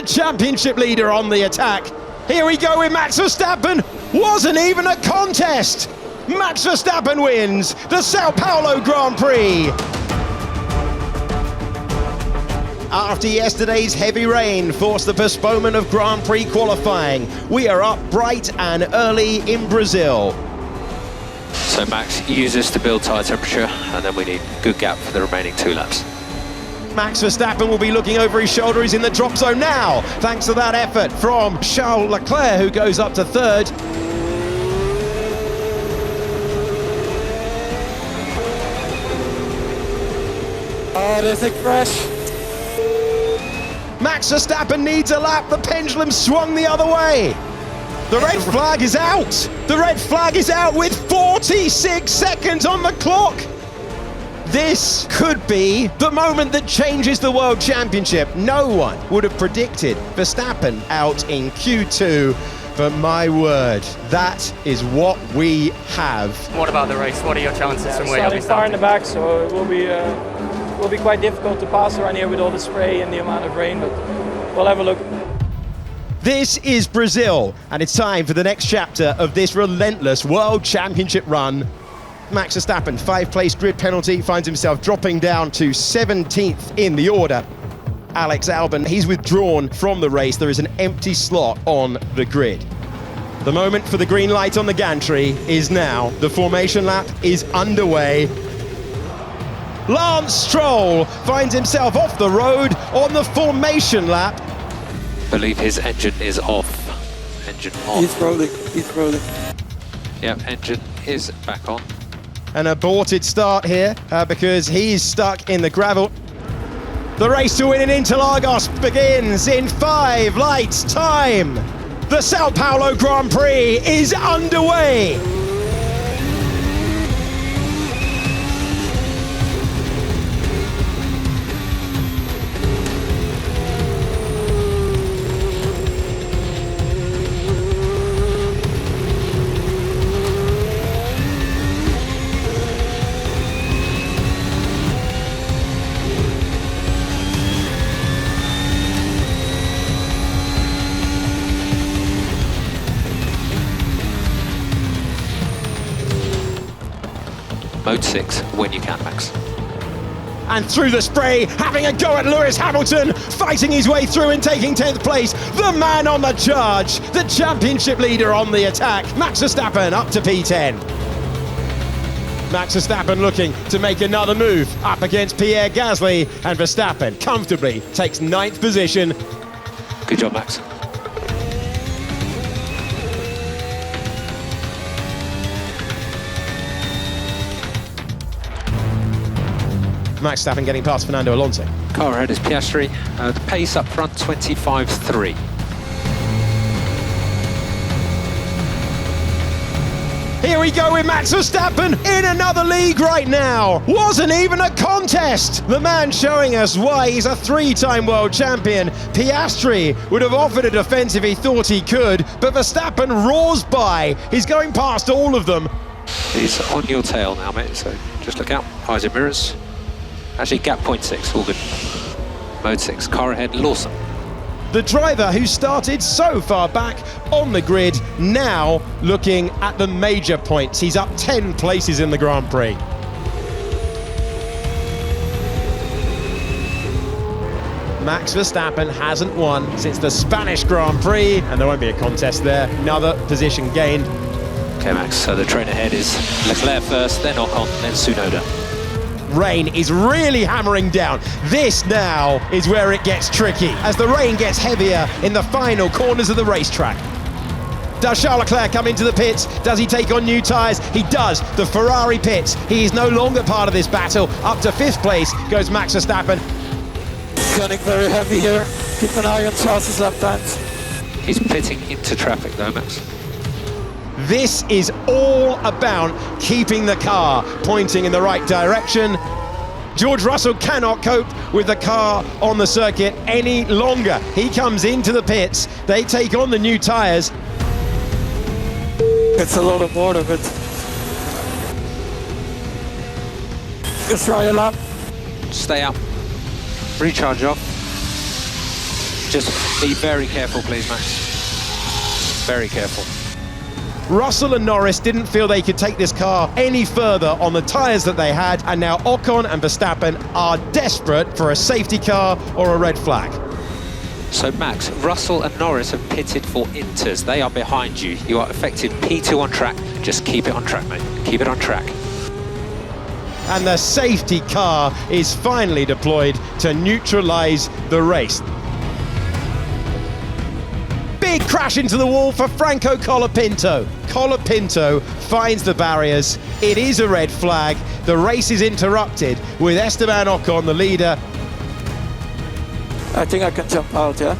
the championship leader on the attack. Here we go with Max Verstappen. Wasn't even a contest. Max Verstappen wins the Sao Paulo Grand Prix. After yesterday's heavy rain forced the postponement of Grand Prix qualifying, we are up bright and early in Brazil. So Max uses to build tyre temperature, and then we need good gap for the remaining 2 laps. Max Verstappen will be looking over his shoulder. He's in the drop zone now, thanks to that effort from Charles Leclerc, who goes up to 3rd. Oh, there's a crash. Max Verstappen needs a lap. The pendulum swung the other way. The red flag is out. The red flag is out with 46 seconds on the clock. This could be the moment that changes the World Championship. No one would have predicted Verstappen out in Q2, but my word, that is what we have. What about the race? What are your chances from where you'll be Starting far in starting? the back, so it will be quite difficult to pass around here with all the spray and the amount of rain, but we'll have a look. This is Brazil, and it's time for the next chapter of this relentless World Championship run. Max Verstappen, 5-place grid penalty, finds himself dropping down to 17th in the order. Alex Albon, he's withdrawn from the race. There is an empty slot on the grid. The moment for the green light on the gantry is now. The formation lap is underway. Lance Stroll finds himself off the road on the formation lap. I believe his engine is off. Engine on. He's rolling. Yep, engine is back on. An aborted start here because he's stuck in the gravel. The race to win in Interlagos begins in 5 lights time. The Sao Paulo Grand Prix is underway. Mode 6 when you can, Max. And through the spray, having a go at Lewis Hamilton, fighting his way through and taking 10th place. The man on the charge, the championship leader on the attack. Max Verstappen up to P10. Max Verstappen looking to make another move up against Pierre Gasly, and Verstappen comfortably takes 9th position. Good job, Max. Max Verstappen getting past Fernando Alonso. Car ahead is Piastri. The pace up front 25.3. Here we go with Max Verstappen in another league right now. Wasn't even a contest. The man showing us why he's a 3-time world champion. Piastri would have offered a defense if he thought he could, but Verstappen roars by. He's going past all of them. He's on your tail now, mate, so just look out. Eyes in mirrors. Actually, gap 0.6, all good. Mode 6, car ahead, Lawson. The driver who started so far back on the grid, now looking at the major points. He's up 10 places in the Grand Prix. Max Verstappen hasn't won since the Spanish Grand Prix, and there won't be a contest there. Another position gained. Okay, Max, so the train ahead is Leclerc first, then Ocon, then Tsunoda. Rain is really hammering down. This now is where it gets tricky, as the rain gets heavier in the final corners of the racetrack. Does Charles Leclerc come into the pits? Does he take on new tyres? He does. The Ferrari pits. He is no longer part of this battle. Up to 5th place goes Max Verstappen. Gunning very heavy here. Keep an eye on Charles's lap times. He's pitting into traffic though, Max. This is all about keeping the car pointing in the right direction. George Russell cannot cope with the car on the circuit any longer. He comes into the pits. They take on the new tyres. It's a lot of more of it. Just try a lap. Stay up. Recharge off. Just be very careful, please, Max. Very careful. Russell and Norris didn't feel they could take this car any further on the tyres that they had, and now Ocon and Verstappen are desperate for a safety car or a red flag. So Max, Russell and Norris have pitted for inters. They are behind you. You are effective P2 on track. Just keep it on track, mate. Keep it on track. And the safety car is finally deployed to neutralise the race. Big crash into the wall for Franco Colapinto. Colapinto finds the barriers. It is a red flag. The race is interrupted with Esteban Ocon, the leader. I think I can jump out, yeah?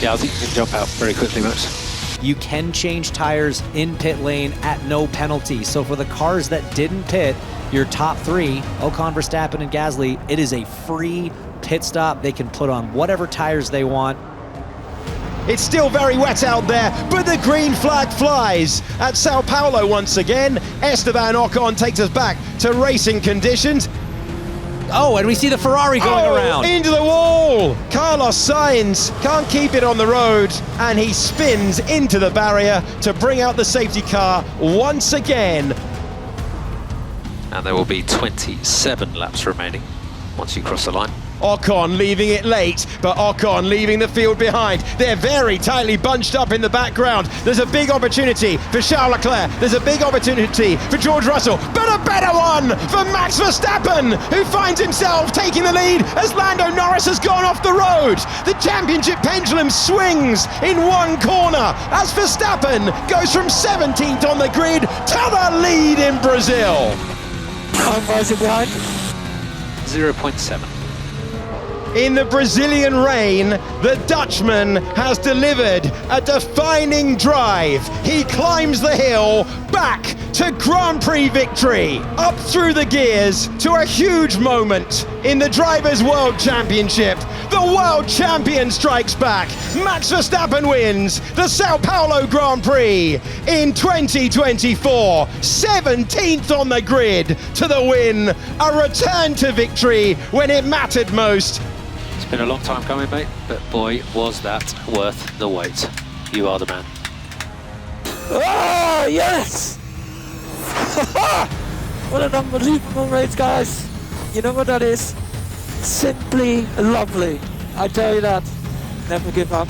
Yeah, I think you can jump out very quickly, Max. You can change tires in pit lane at no penalty. So for the cars that didn't pit, your top three, Ocon, Verstappen, and Gasly, it is a free pit stop. They can put on whatever tires they want. It's still very wet out there, but the green flag flies at Sao Paulo once again. Esteban Ocon takes us back to racing conditions. Oh, and we see the Ferrari going around. Into the wall! Carlos Sainz can't keep it on the road, and he spins into the barrier to bring out the safety car once again. And there will be 27 laps remaining once you cross the line. Ocon leaving it late, but Ocon leaving the field behind. They're very tightly bunched up in the background. There's a big opportunity for Charles Leclerc. There's a big opportunity for George Russell, but a better one for Max Verstappen, who finds himself taking the lead as Lando Norris has gone off the road. The championship pendulum swings in one corner as Verstappen goes from 17th on the grid to the lead in Brazil. How far is it behind? 0.7. In the Brazilian rain, the Dutchman has delivered a defining drive. He climbs the hill back to Grand Prix victory, up through the gears to a huge moment in the Drivers' World Championship. The world champion strikes back. Max Verstappen wins the Sao Paulo Grand Prix in 2024. 17th on the grid to the win. A return to victory when it mattered most. It's been a long time coming, mate, but boy, was that worth the wait. You are the man. Oh, yes! What an unbelievable race, guys. You know what that is? Simply lovely. I tell you that. Never give up.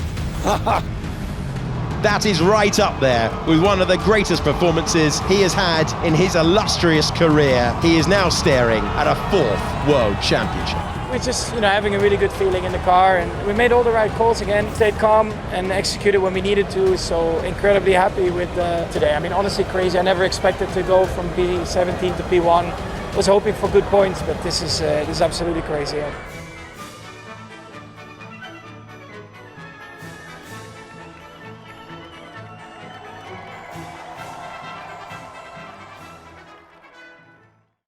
That is right up there with one of the greatest performances he has had in his illustrious career. He is now staring at a 4th World Championship. We're just, having a really good feeling in the car, and we made all the right calls again, stayed calm and executed when we needed to, so incredibly happy with today. I mean, honestly crazy. I never expected to go from P17 to P1. Was hoping for good points, but this is absolutely crazy.